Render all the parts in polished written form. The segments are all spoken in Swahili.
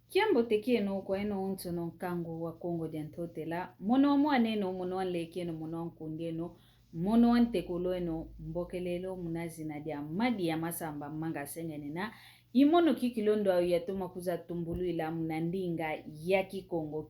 Kiambo teki no kwa eno onto no kango wa Kongo diantotela mono mwane no mono leke no mono kunde no mono antekolo eno mbokelelo munazina dia madi ya masamba manga sengene na imono kikilondo ya toma kuza tumbulu ila munandinga ya kikongo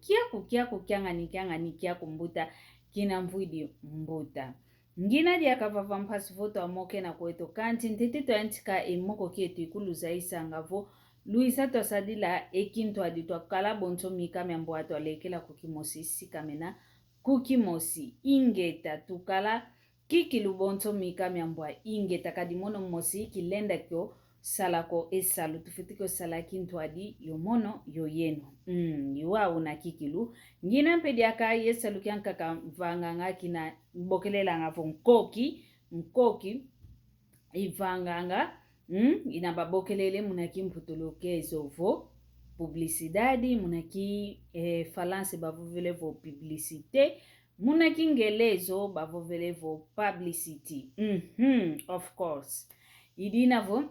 kiaku kyanga ni kia kumbuta kina mvuidi mbuta ngina dia kavava mpasi voto amoke na kweto kanti ntete to antika emoko kietu ikulu zaisa ngavo Luisa to sadila ekinto aditwa kala bonto mika membo ato alekela kukimosi sikamena kukimosi ingeta tukala kikilu bonto mika membo ingeta kadimono mosi kilenda kyo salako esalu tufitiko salakinto adi yomono yoyeno yuwa una kikilu ngina pediaka yesalu kyanka vanganga kina bokelela ngavo nkoki ivanganga inababokelele munaki mputulukezo vo publicidade munaki falance bavovele vo publicité munaki ngelezo bavovele vo publicity of course idina vo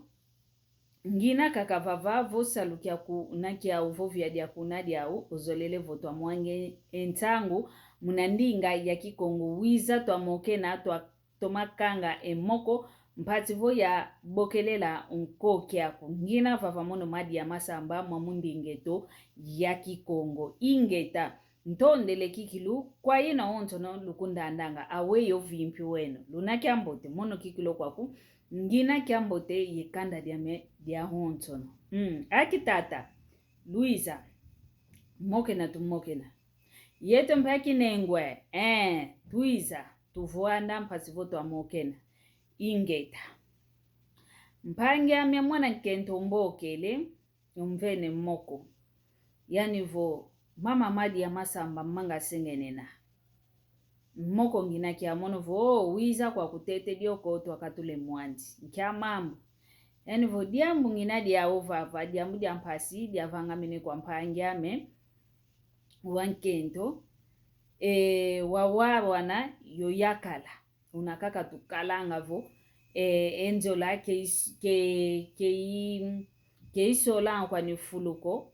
ngina kakavava vo salukia ku nakia uvo vya dia kunadi au uzolele vo twa mwange entangu munandinga ya kikongo wiza twa mokena twa tomakanga emoko mpati vo ya bokelela unkoki yako ngina vavamono madi ya masamba mwamundi ingeto ya kikongo ingeta ntondele kikilu kwa yena onto no lukunda andanga awe yo vimpi weno luna kiambote mono kikilu kwaku ngina kiambote yekanda dia honto no akitata Luisa mokena tumokena yeto mpaki nengwe Luisa tuvuanda mpati voto amokena ingeta mpange amya mwana nkento mbokele umvene moko yani vo mama madi ya masamba manga sengenena moko ngina kia mono vo wiza kwa kutete dioko to akatule mwandi nkia mambo yani vo diambu ngina dia ovava diambu dia mpasi dia vangamene kwa mpange ame wankento wawana yoyakala unakaka tukalanga vo enzola ke isola kwa ni fuluko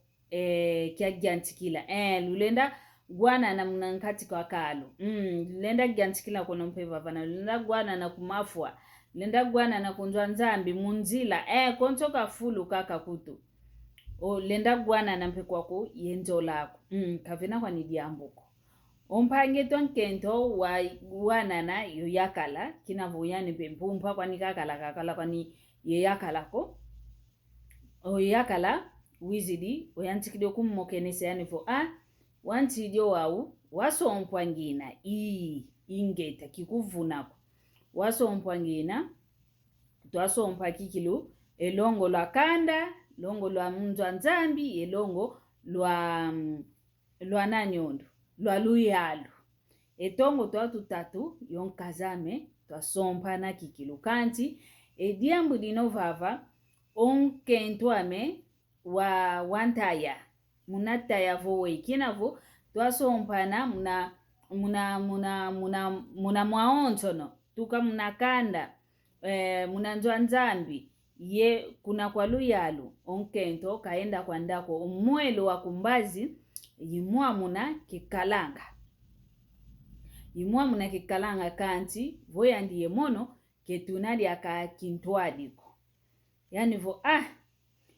kia giantikila lulenda gwana na mnankati kwa kalo lulenda giantikila kono mpeva vana lulenda gwana na kumafua lulenda gwana na kunjwa nzambi munzila kontoka fulu kaka kutu lenda gwana na mpe kwako yenzola kavena kwa ni diambuko ompange tonkento wanana yoyakala kina voyani pempumpa kwani kakala kwani yoyakala ko oyakala wizidi oyantikide kummokenese yani vo wanti dio wau wasompwangina ingeta kikuvunako wasompwangina twasompa kikilu elongo lwa kanda longo lwa mnzwa nzambi elongo lwa nanyondo lwa luyalu etongo twa tutatu yonkazame twasompa na kikilu kanti ediambu dinovava onkentwame wa wantaya munataya vowe kinavo twasompana muna mwaontono tuka munakanda munanzwa nzambi ye kuna kwa luyalu onkento kaenda kwa ndako umwelo wa kumbazi yimwa muna kikalanga kanti voya ndiye mono ketunali aka kintwadiko yani vo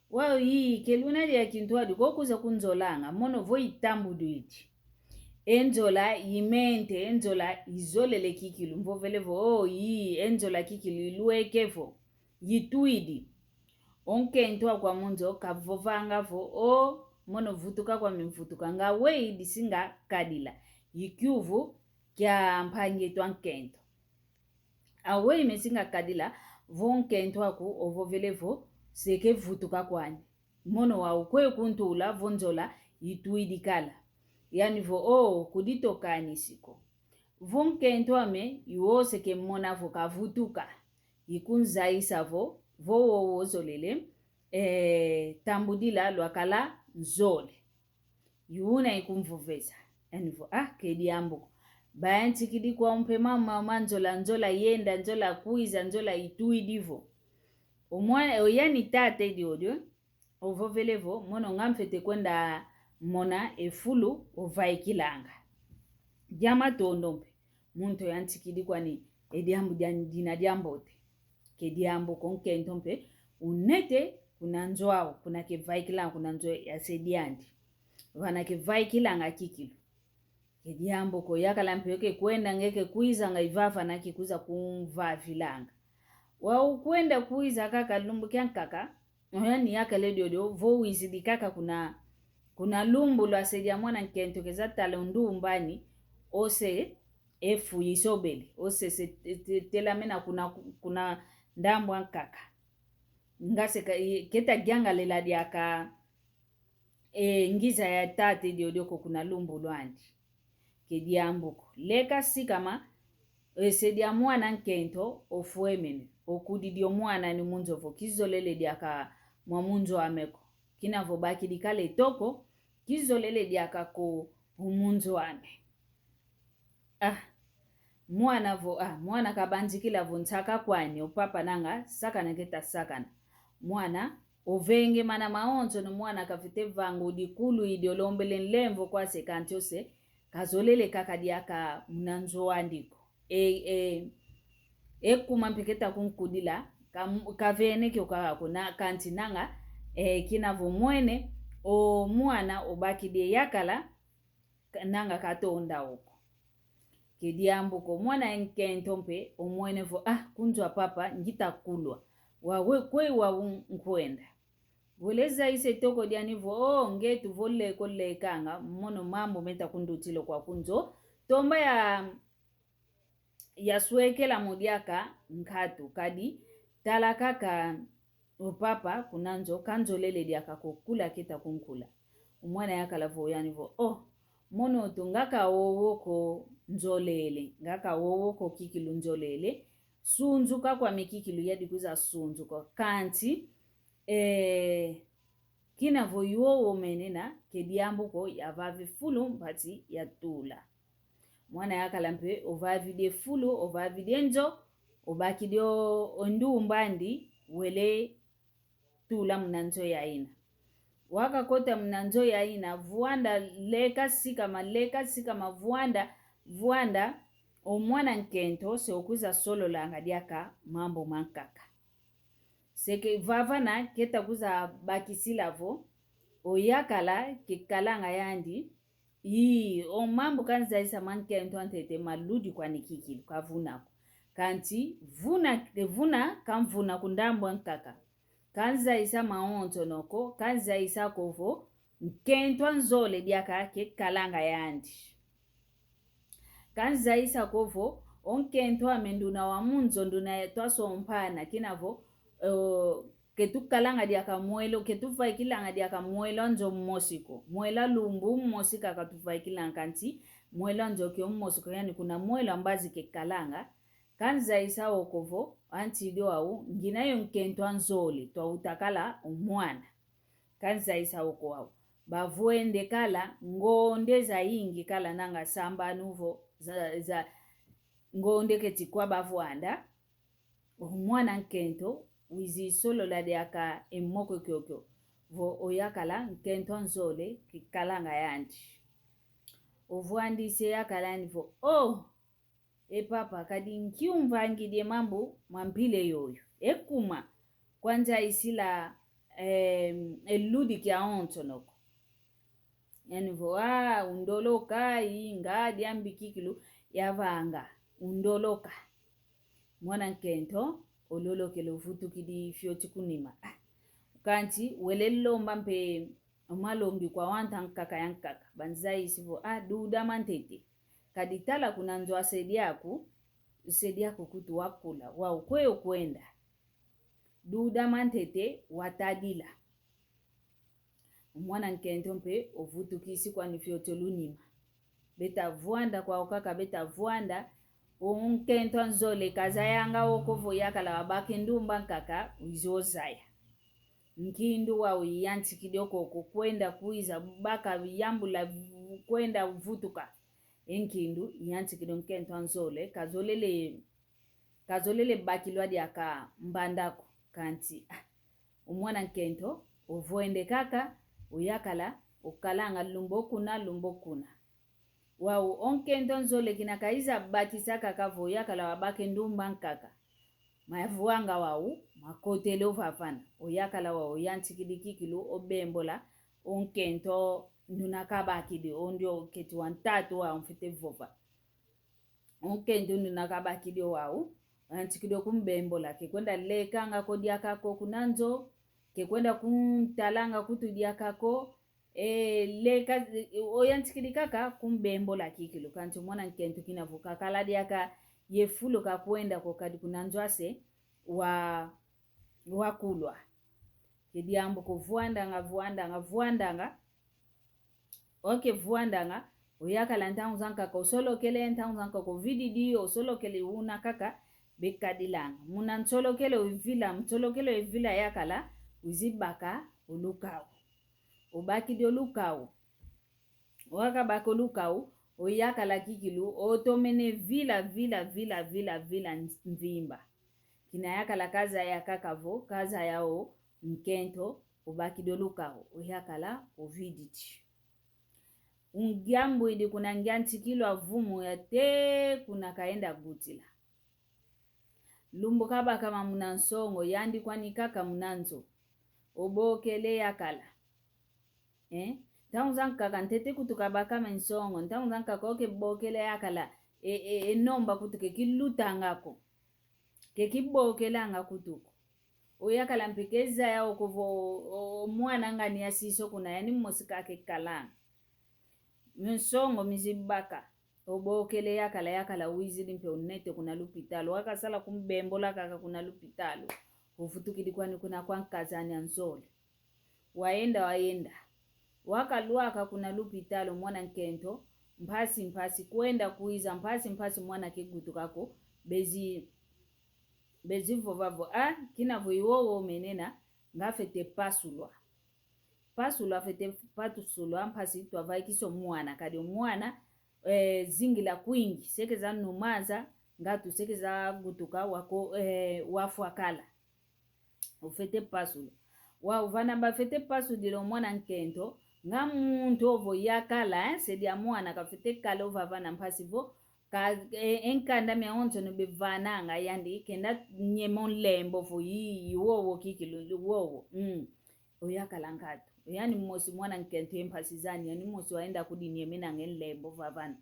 wao hii kelunali ya kintwadiko kuza kunzolanga mono vo itambuduiti enzola imente enzola izolele kikilu mvovele vo hii enzola kikilu iluekevo yituidi onkentwa kwa munzo kavovanga vo mono vutuka kwa mvutuka nga wei disinga kadila yikyuvu kya mpange twankento awe mesinga kadila vonkento aku ovovelevo seke vutuka kwani mono wa ukwe kuntula vonzola yituidikala yani vo kuditokani siko vonkento ame yuo seke mona vo kavutuka yikunzaisa vo wozolele tambudila lwakala nzole yuuna ikumvuveza yani vo kediambuko bayantikidi kwa mpe mama nzola yenda nzola kuiza nzola ituidivo oyani tate diodio ovovelevo mono ngamfete kwenda mona efulu ovaikilanga diama tondompe muntu yantikidi kwani ediambu dina diambote ke diambu konkentompe unete kuna njoao kuna ke vaikilanga kuna njo yasediandi vana ke vaikilanga kikilu ke diambu ko yakala mpeke kwenda ngeke kuiza ngaivafa na kikuza kumva vilanga wa kwenda kuiza kaka lumbu kyankaka yani yakale diodio vo wizidi kaka kuna lumbu lwa sedia mwana nkento keza talondu umbani ose efu yisobele ose se telamena kuna ndambo ankaka ngase keta gyanga lela diaka ngiza ya tate diodioko kuna lumbu lwandi ke diambuko leka sikama sedia mwana nkento ofuemene okudidio mwana ni munzovo kizolele diaka mwa munzo ameko kinavo baki dikale toko kizolele diaka ko umunzo ame mwana kabanjikila vontsaka kwani opapa nanga sakana keta sakana mwana ovenge mana maonzo no mwana kafite vangu dikulu idiolombele nlemvo kwa sekantiose kazolele kaka diaka mnanzo andiko kuma mpiketa kunkudila kavene kyo kuna kanti nanga kinavo mwene o mwana obakide yakala nanga katonda oko kediambuko mwana enkentompe omwene vo kunjwa papa ngita kulwa wawe kwe wa nkwenda voleza ise toko dianivo ngetu volle kolle kanga mono mambo meta kundutilo kwa kunzo tomba ya swekela modiaka nkatu kadi tala kaka opapa kunanzo kanzolele diaka kokula kita kunkula umwana yakala vo yanivo mono tungaka wowoko nzolele ngaka wowoko kikilu nzolele sunzuka kwa mikikilu yadi kuza sunzuka kanti kina vo yuo menena kediambuko yavave fulu mpati yatula mwana yakala mpe ovavide fulu ovavide nzo obakidio ondu umbandi wele tula mnanzo ya ina waka kota mnanzo ya ina vuanda leka sika vuanda omwana nkento se okuza solo langa diaka mambo mankaka seke vavana keta kuza bakisilavo oyakala kekalanga yandi o mambo kanza isa mankento antete maludi kwa nikikilu kavunako kanti vuna kamvuna kundambo nkaka kanza isa maonto noko kanza isa kovo nkento nzole diaka kekalanga yandi kanza isa kovo onkento amenduna wa munzo nduna twaso mpana kinavo ketukalanga diaka muelo ketuvaikilanga diaka muelo nzo mmosiko muela lumbu mmosika katuvaikilanga kanti muelo nzo ke mmosiko yani kuna muelo ambazi kekalanga kanza isa okovo antidio au nginayo nkento nzole twa utakala umwana kanza isa oko au bavuende kala ngonde za ingi kala nanga samba nuvo za ngonde ketikwa bavuanda umwana nkento wizi solo la diaka emoko kyokyo vo oyakala nkento nzole kikalanga yandi ovuandi se yakala nivo papa kadi nkiumvangi die mambo mambile yoyo ekuma kwanza isila eludi kia onto noko yani vo undoloka inga diambi kikilu yavanga undoloka mwana nkento ololoke lovutu kidi fioti kunima kanti welelo mbampe malombi kwa wanta nkaka yankaka banzai sivo duda mantete kaditala kuna nzo asediaku kutu wakula wa ukweyo kwenda duda mantete watadila mwana nkento mpe ovutu kisi kwa nifioti lunima beta vuanda kwa ukaka beta vuanda nkento nzole kazayanga okovo yakala wabaki ndumba nkaka uzozaya nkindu wa uyanti kidioko kwenda kuiza baka yambula kwenda vutuka enkindu yanti kido nkento nzole kazolele bakilwa diaka mbandako kanti umwana nkento uvuende kaka uyakala ukalanga lumbo kuna wau onkento nzole kinakaiza batisa kaka vo uyakala wabake ndumba kaka mavuanga wau makotele uvavana uyakala wau yantikidikikilu obembola onkento nunakabakidi ondio keti wantatu wa mfite vova onkento nunakabakidi wau antikido kumbembola kekwenda lekanga kodia kako kunanzo kekwenda kumtalanga kutudia kako leka oyantikidi kaka kumbembola kikilu kanti mwana nkento kinavuka kala diaka yefulo kakwenda kokadi kunanzwase wakulwa kediambo vuandanga oke vuandanga uyakala ntangu zanka ko solokele ntangu zanka ko vididi o solokele una kaka bekadilanga muna nsolokele uvila yakala uzibaka ulukau ubaki dio lukau waka bako lukau uyakala kikilu otomene vila mvimba kina yakala kaza ya kakavo kaza yao nkento ubaki dio lukau uyakala uviditi ungiambu idi kuna ngianti kilo avumu ya te kuna kaenda gutila lumbu kaba kama munansongo yandi kwani kaka munanzo obokele yakala ntangu zanka kantete kutukaba kama nsongo ntangu zanka koke bokele yakala enomba kutuke kilutangako kekibokelanga kutuko uyakala mpikeza yao kuvo mwana ngani yasiso kuna yani mosika kekalanga nsongo mizibaka obokele yakala uizili mpe unete kuna lupitalo wakasala kumbembola kaka kuna lupitalo ufutukidi kwani kuna kwankazani anzole waenda wakaluaka kuna lupitalo mwana nkento mpasi kwenda kuiza mpasi mwana kigutu kako bezivo vavo kina voiwowo menena ngafete pasulwa fete patusulwa mpasi twavaikiso mwana kadi mwana zingila kwingi sekeza numaza ngatu sekeza gutuka wako wafuakala ufete pasulwa wa uvana bafete pasu dilo mwana nkento nga muntu ovo yakala sedia mwana kafete kala uvavana mpasi vo enkanda meonzo nubivananga yandi kenda nyemon lembo vo yiwowo kikilu wowo uyakala ngatu yani mosi mwana nkento empasizani yani mosi waenda kudinyemena ngelembo vavana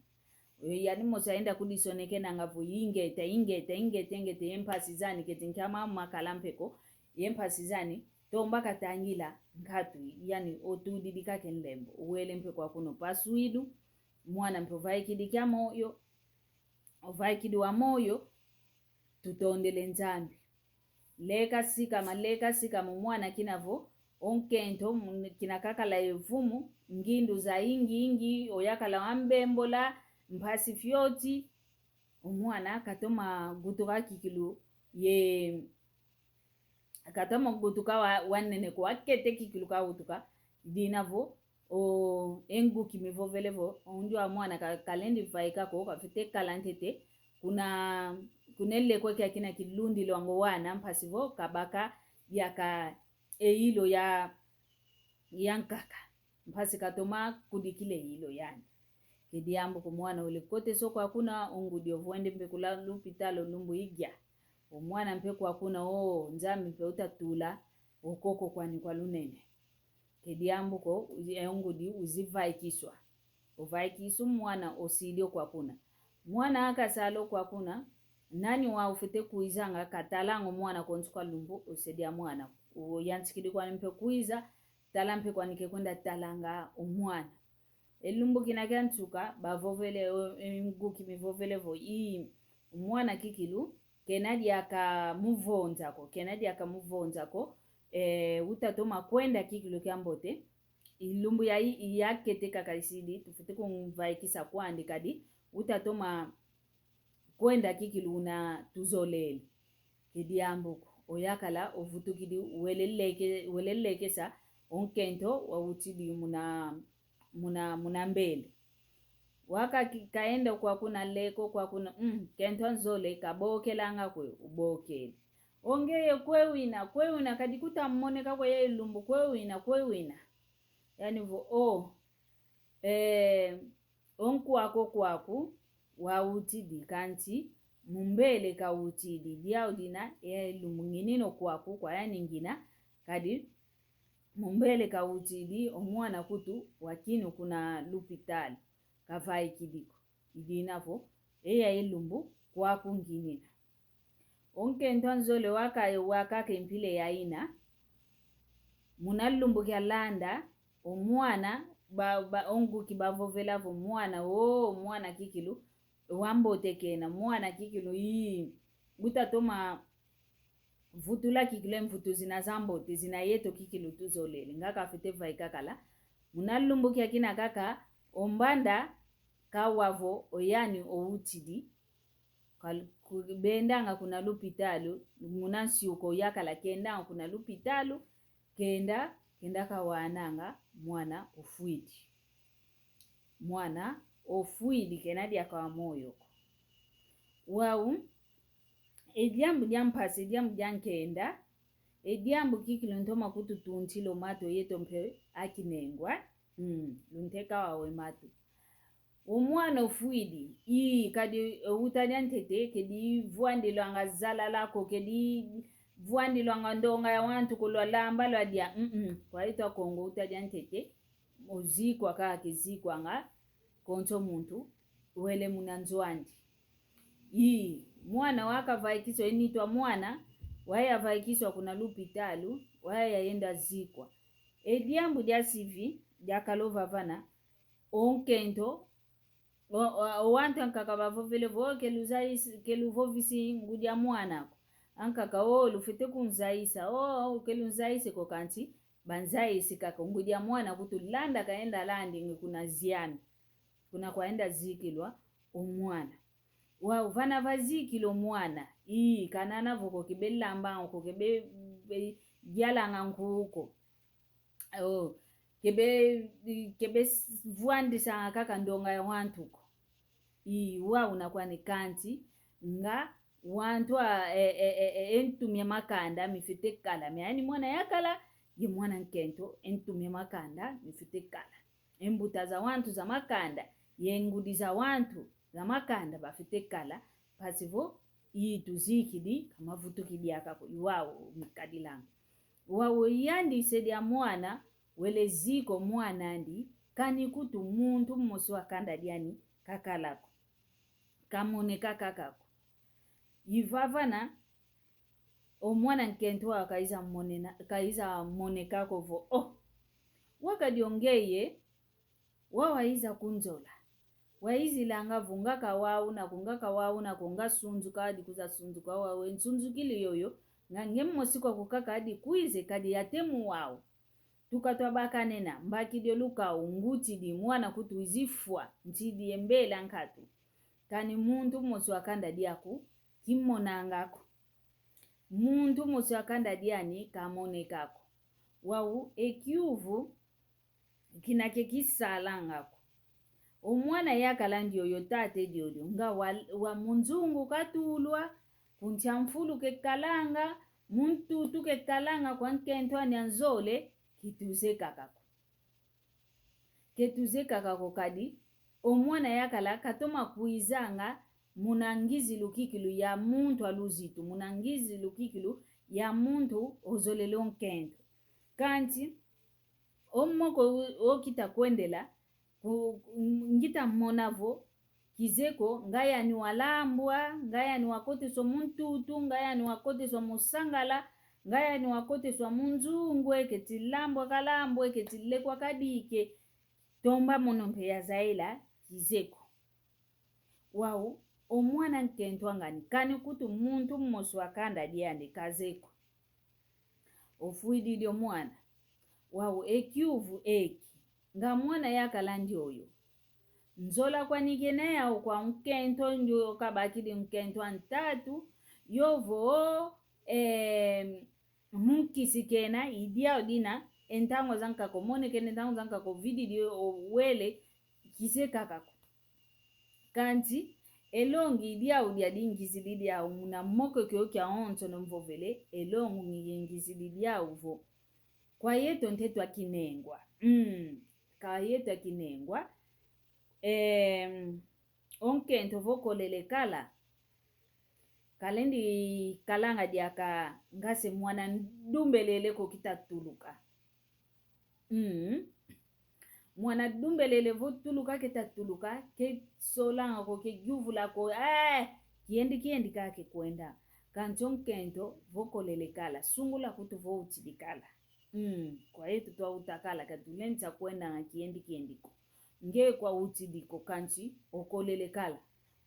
yani mosi waenda kudisoneke nangavo ingete empasizani ketinkama makalampeko yempasizani tomba katangila ngatu yani otudidika kenlembo uwele mpe kwa kuno pasuidu mwana mpe vaikidikia moyo ovaikidi wa moyo tutondele nzambi leka sika mwana kinavo onkento kinakakala evumu ngindu za ingi oyakala wambembola mpasi fyoti omwana katoma gutuka kikilu ye akatama gutuka wanene ko akete kikilu ka gutuka dinavo engu kimivovelevo ondio mwana kalendi vaika ko kafite kalantete kunelle kwa kina kilundi lwango wana mpasivo kabaka yaka eilo ya yankaka mpasi katoma kudikile hilo yani kediambo ko mwana ule kote soko hakuna ongudio vuende mbekula lupitalo lumbu igya omwana mpeko hakuna nzambi mpe utatula okoko kwani kwa lunene kediambo ko ongudi uzivaikiswa uvaikisu mwana osilio kwa kuna mwana akasalo kwa kuna nani wa ufite kuizanga katalango mwana konsuka lumbu osedia mwana yantikidi kwa mpe kuiza talampe kwa nike kwenda talanga omwana elumbu kinakantuka bavovele nguki mivovele vo mwana kikilu kenadi akamuvonzako utatoma kwenda kikilu kyambote ilumbu yakete kakaisidi tufite kumvaikisa kwandi kadi utatoma kwenda kikilu na tuzolele kediambuko oyakala ovutukidi welelekesa onkento wawutidi muna mbele waka kaenda kwa kuna leko kwa kuna kento nzole kabokela nga kwe ubokele ongeye kwewina kadi kutammoneka kwa ye lumbu kwewina yani vo onkuako kwaku wautidi kanti mumbele kautidi diaudina ye lumbu nginino kwaku kwa yaningina kadi mumbele kautidi omwana kutu wakinu kuna lupitali kafai kidiko idinavo eya ilumbu kwaku nginina onkento nzole waka kempile yaina munalumbu kya landa omwana ongu kibavovela vo mwana kikilu wambotekena mwana kikilu utatoma vutula kikile mvutu zina zambote zina yeto kikilu tuzolele ngaka fete vaikakala munalumbu kya kina kaka ombanda kawavo oyani outidi bendanga kuna lupitalu munansi uko yakala kendanga kuna lupitalu kenda kawananga mwana ofuidi kenadi akawa moyo wau ediambu jampasi ediambu jankenda ediambu kikilu ntoma kututuntilo mato yeto mpe akinengwa lunteka wawe mato omwana ofuidi kadi utanyantete kedi vuandilwanga zala lako kedi vuandilwanga ndonga ya wantu kulwalamba lwadia kwa ito kongo utanyantete ozikwa kake zikwanga konto muntu wele munanzwandi mwana wakavaikiswa enitwa mwana waya vaikiswa kuna lupitalu waya yenda zikwa ediambu dia sivi dia kalova vana onkento wanta nkakavavovele vo keluvovisi ngudia mwanako ankaka lufete kunzaisa kelunzaise kokanti banzaisi kaka ngudia mwana kutulanda kaenda landi kuna ziana kuna kwaenda zikilwa omwana vana vazikilo mwana kanana voko kibelamba ko kebe yalanga nguko kebe vuandisa kaka ndonga ya wantuko unakuwa ni kanti nga wantu entumye makanda mifite kala yani mwana yakala ye mwana nkento entumye makanda mifite kala embuta za wantu za makanda yengudi za wantu za makanda bafite kala pasivo tuzikidi kama vutu kidiaka wao mkadilanga wao yandi sedia mwana wele ziko mwana ndi kani kutu muntu mmosi wakanda diani kakalako kamoneka kakako ivavana omwana nkento kaiza monekako vo wakadiongeye wawaiza kunzola waizi langa vungaka wau na kunga sunzuka hadi kuza sunzuka wawe nsunzukili yoyo ngange mmosikwa kukaka hadi kuize kadi yatemu wao tukatwa bakanena mbakide luka unguti di mwana kutuizifwa ntidi embela nkatu kani muntu mmosi wakanda diaku kimonangako muntu mmosi wakanda diani kamonekako wau ekiuvu kinake kisalangako omwana yakala ndiyo tate diodio nga wa munzungu katulwa kunchamfulu kekalanga muntu kekalanga kwa nkento anyanzole ketuze kakako kadi omwana yakala katoma kuizanga munangizi lukikilu ya muntu aluzitu munangizi lukikilu ya muntu ozolelo nkento kanti omoko okita kwendela ngita monavo kizeko ngaya ni walambwa ngaya ni wakote so muntutu ngaya ni wakote so musangala ngaya ni wakote so munzungwe ketilambwa kalambwe ketilekwa kadike tomba monompe ya zaila kizeko wao omwana nkento angani kani kutu muntu mmosi wakanda diande kazeko ofuidi dio mwana wao ekiuvu nga mwana yakala ndioyo nzola kwa nigene yao kwa nkento ndio kabakili nkento antatu yovo munkisikena idia odina entango zanka komone kene entango zanka ko video wele kise kakako kanti elongi dia udia dingizi dia muna moko kyo kya onto no mvovele elongu ngingizi dia uvo kwa yeto ntetu akinengwa ka yeto akinengwa onkento vokolele kala kalendi kalanga diaka ngase mwana ndumbelele ko kitatuluka mwana dumbelele votuluka kitatuluka ke solanga ko ke juvula ko kiendi kake kwenda kanchonkento vokolele kala sungula kutu vo utidikala kwa yetu twa utakala katulenza kwenda nga kiendi ko nge kwa utidiko kanchi okolele kala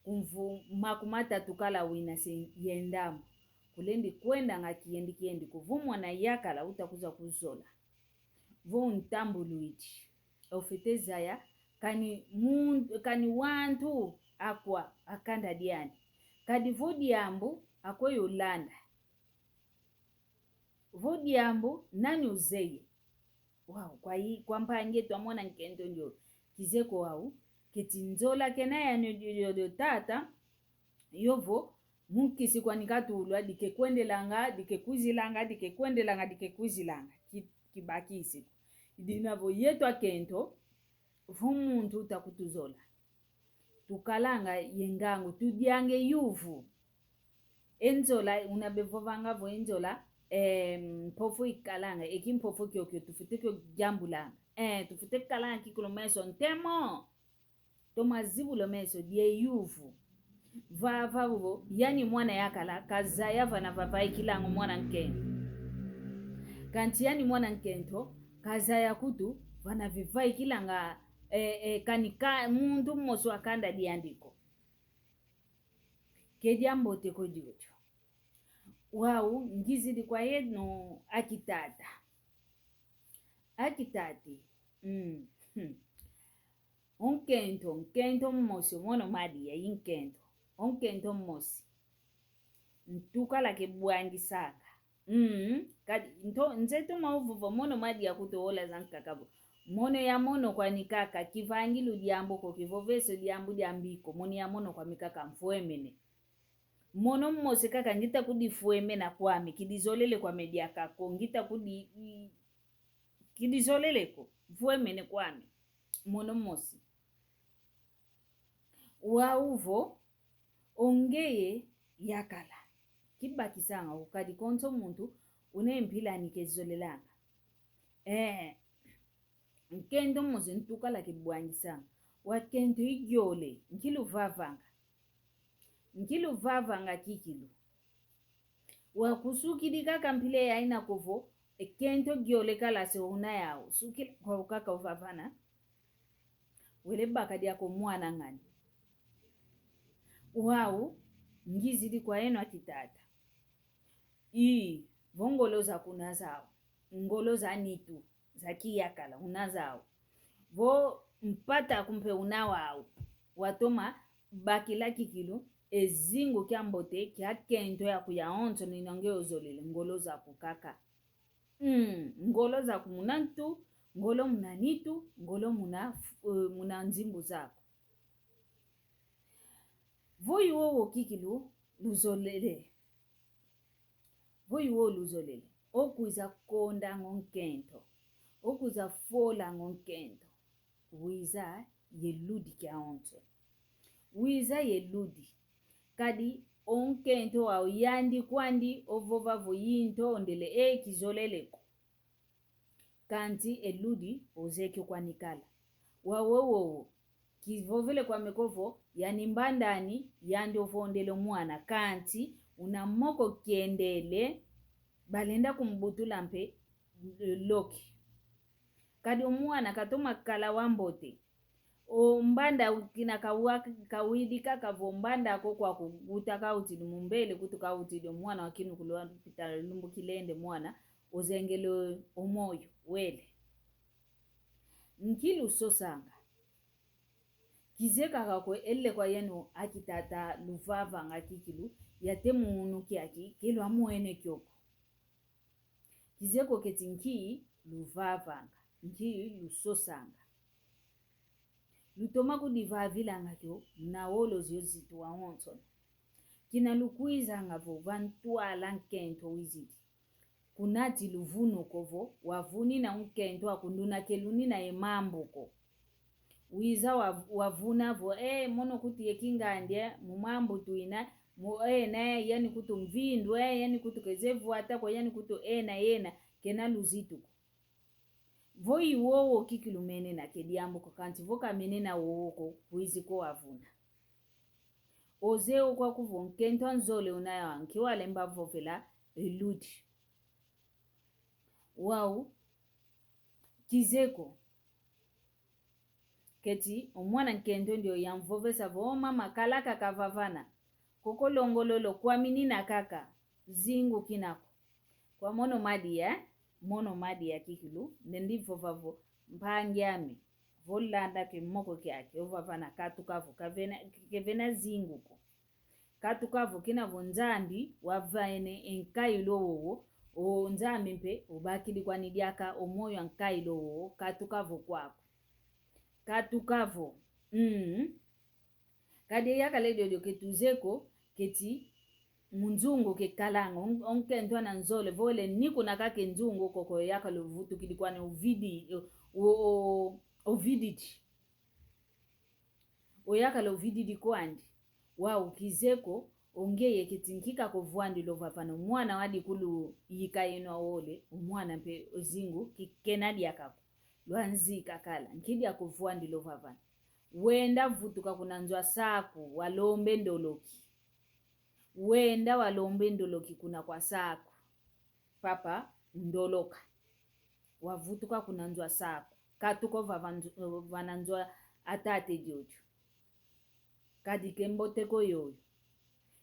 kumvu makumata tukala wina se yendamu kulendi kwenda nga kiendi kuvumwa na yakala utakuza kuzola vo ntambuluichi ofeteza ya kani wantu akwa akanda diani kadi vodiambu akwa yolanda vodiambu nani uzeye wow kwa mpange twamona nkendo ndio kizeko wau ketinzola kena ya tata yovo mukisi kwa nikatulwa dike kwenzilanga kibakisi dinavo yetu akento vumuntu utakutuzola tukalanga yengangu tudiange yuvu enzola unabevovanga vo enzola mpofu ikalanga ekimpofu kyo tufute kyo jambulanga tufute kalanga kikulomeso ntemo tomazibulo meso die yuvu vavo yani mwana yakala kazaya vana vavai kilango mwana nkento kanti yani mwana nkento kazaya kutu vana vivai kilanga kanika muntu mmoso akanda diandiko kediambote kodiocho wau ngizidi kwa yeno akitati onkento mmosi mono madi ya inkento onkento mmosi ntukala kebwangisaka kadi nzetu mauvuvo mono madi ya kutowola zankakabo mono ya mono kwa nikaka kivangilu diambo ko kivoveso diambu diambiko mono ya mono kwa mikaka mfuemene mono mmosi kaka ngita kudifueme na kwami kidizolele kwa media kako ngita kidizolele ko fuemene kwami mono mmosi wauvo ongeye yakala kibakisanga ukadi konso muntu unempila nikezolelanga nkendo mmosi ntukala kibwangisanga wakento igyole nkiluvavanga kikilu wakusukidika kampile ya ina kovo ekento gyole kala se una yao sukila kwa ukaka uvavana wele baka diako mwana ngani wau ngizidi kwa eno akitata vongolo za kunazao ngolo za nitu za kiyakala unazao vo mpata kumpe unawao watoma bakila kikilu ezingo kyambote kya kento ya kuyaonto ninonge ozolele ngolo za kukaka ngolo za kumunantu ngolo munanitu ngolo muna nzimbu zako voyiwowo kikilu luzolele okuza konda ngonkento okuza fola ngonkento wiza yeludi kyaonto wiza yeludi kadi onkento au yandi kwandi ovovavo yintondele kizoleleko kanti eludi ozeke kwanikala wawowo kivovele kwa mekovo yani mbandani yandi ovondele mwana kanti unamoko kiendele balenda kumbutula mpe loki kadi umwana katoma kala wambote mbanda kina kawidika kavombanda ko kwa kuguta kautili mumbele kutu kautili mwana wakinu kulwa pitala lumbu kilende mwana ozengele omoyo wele nkilu sosanga kizeka kako elle kwa yeno akitata luvava ngakikilu yate munu kiaki kilo amuene kyoko kizeko ketinki luvava nki lusosanga lutoma kudiva vilanga kyo na wolo zitu wa honson kina lukuiza ngavo vantua lankento wizidi kunati luvuno kovo wavuni na unkento akunduna keluni na emambo ko wiza wavuna vo mono kuti yekingandye mumambo tuina na yani kutu mvindu yani kutu kezevu atako yani kutu na yena kena luzitu vo iwowo kikilumene na kediambo kanti vo kamene na woko wiziko wavuna ozeo kwa kuvo nkento nzole unayo ankiwa lemba vovela eludi wau kizeko keti omwana nkento ndio yamvovesa vo mama kalaka kavavana koko longololo kwa minina kaka zingu kinako kwa mono madi ya kikilu nendifo vavo mpangyami volanda ke moko kyake ovavana katukavo kevena zingu ko katukavo kina vonzandi wavaene enkailo wowo o nzambi mpe obakili kwa nidiaka omoyo ankailo wowo katukavo kwako katukavo kadi yakaledio ketuzeko keti munzungu ke kalanga onkento na nzole vole niko nakake nzungu koko yakalovutu kilikuwa ni ovidity oyakalovididi kwandi wau kizeko ongeye kitinkika kovwandi lovavana mwana wadi kulu yikaino wole umwana mpe ozingu kikenadi akako lwanzika kala nkidi akovwandi lovavana wenda vutuka kunanzwa saku walombe ndoloki wenda walombe ndoloki kuna kwa saku papa ndoloka wavutuka kunanzwa saku katuko vananzwa atate jojo kadi kemboteko yoyo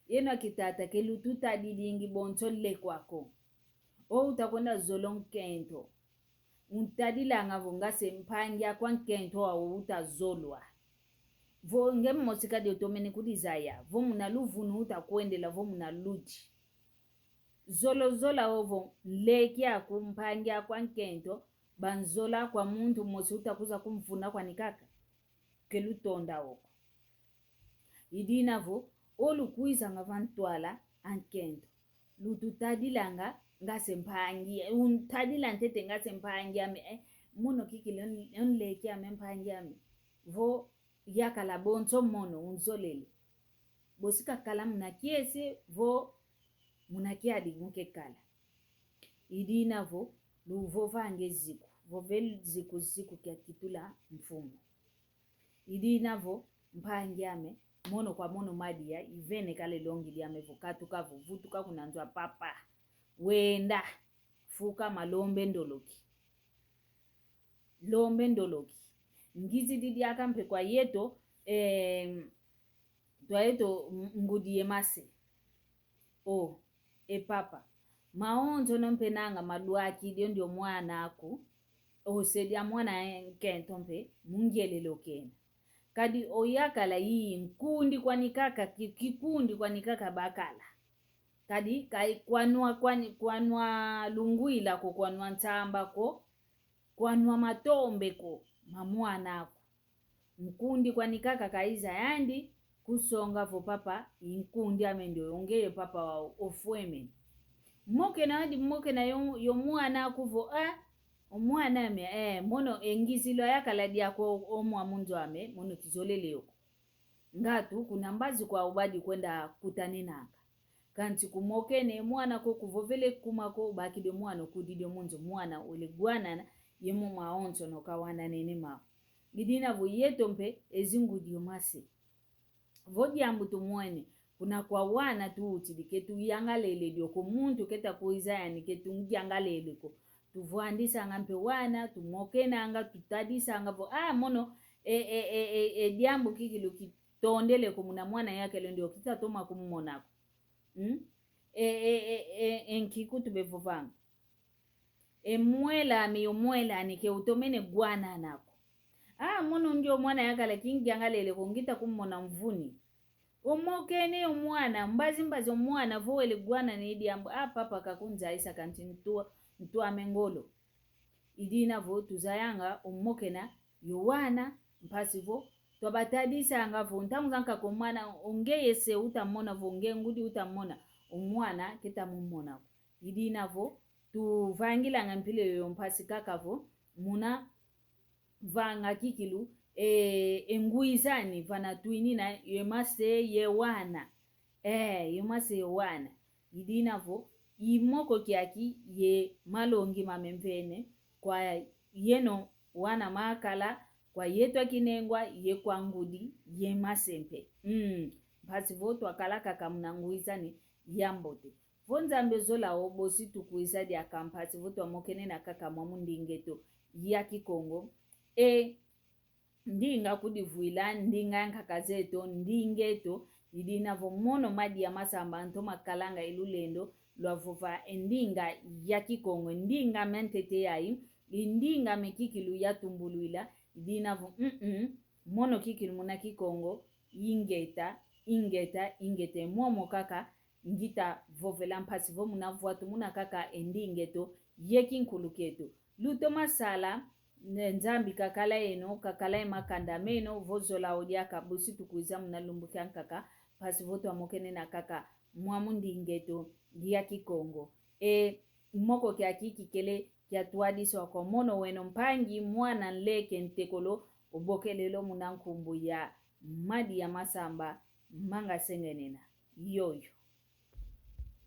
yena kitata kelututa didingi bonchole kwako utakwenda zolonkento untadilanga vongase mpangya kwa nkento wa utazolwa vo ngemmosika de otomene kudizaya vo munaluvunu utakwendela vo munaluti zola ovo leki akumpangya kwa nkento banzola kwa muntu mosi utakuza kumvuna kwa nikaka kelutonda oko idinavo olukuiza nga vantwala ankento lututadilanga ngase mpangia untadila ntete ngase mpangia me mono kikile onleki ame mpangia me vo yakala bonso mono unzolele bosika kala munakiese vo munakiadi mukekala idinavo luvo vange ziku vovel ziku kya kitula mfumo idinavo mpangiame mono kwa mono madia ivene kale longi liame vokatu kavu vutuka kunanzwa papa wenda fuka malombe ndoloki lombe ndoloki ngizi didi akampe kwa yeto twaeto ngudie mase papa maonzo nompenanga maduaki dio ndio mwana ako osedia mwana nkento mpe mungelelo kena kadi oyakala hii nkundi kwa nikaka kikundi kwa nikaka bakala kadi kai kwanwa lunguila ko kwanwa ntamba ko kwanwa matombe ko mamwana ako nkundi kwa nikaka kaiza yandi kusonga vo papa inkundi amendio ongeye papa wa ofweme moke na yo mwana akuvo omwana me mono engizilo yakala diako omwa munzo ame mono kizolele yoko ngatu kuna mbazi kwa ubadi kwenda kutanenanga kanti kumokene mwana ko kuvovele kumako bakide mwana kudide munzo mwana ulegwana yemu maonzo no kawana nene ma gidina voyeto mpe ezingudio mase vodi ambuto mwene kuna kwa wana tu utidiketu yangalele dio ko muntu keta kuiza yani ketu ngiangalele ko tuvwandisa ngampe wana tumokena anga tutadisa ngavo mono diambo kikilu kitondele ko muna mwana yake ndio kitatoma kummonako enkikutu bevovanga emwela miyomwela anike utomene gwana nako mono ndio mwana yakala kingiangalele ko ngita kummona mvuni omokene omwana mbazi omwana vowele gwana nidi ambo papa kakunza isa kanti ntua amengolo idina vo tuzayanga omokena yowana mpasivo to batadisa anga vo ntangu zanka komwana onge yese utamona vo onge ngudi utamona umwana kita mumona idina vo tu vangila ngampile yo mpasi kaka vo muna vanga kikilu enguizani vana tuinina yemase yewana yemase yewana idina vo imoko kiaki ye malongi mamemvene kwa yeno wana makala kwa yetwa kinengwa ye kwa ngudi ye masempe mpasi vo twakala kaka mnanguizani yambote vo nzambe zola obosi tukuiza dia kampasi vo twamokene na kaka mwamu ndingeto ya kikongo ndinga kudivuila ndinga nkaka zeto ndingeto idina vo mono madi ya masamba nto makalanga ilulendo lwa vova endinga ya kikongo ndinga mentete yai indinga mekikilu ya tumbuluila idina vo mono kikilu muna kikongo ingete momo kaka ngita vovela mpasi vo muna vuatu muna kaka endingeto yekinkuluketo luto masala nzambi kakala eno kakala makanda meno vozola odia kabusi tukuiza muna lumbuka kaka pasi voto amokene na kaka mwamu ndingeto ya kikongo moko kia kikele kia tuadiso kwa mono weno mpangi mwana nleke ntekolo ubokelelo muna nkumbu ya madi ya masamba manga sengenena yoyo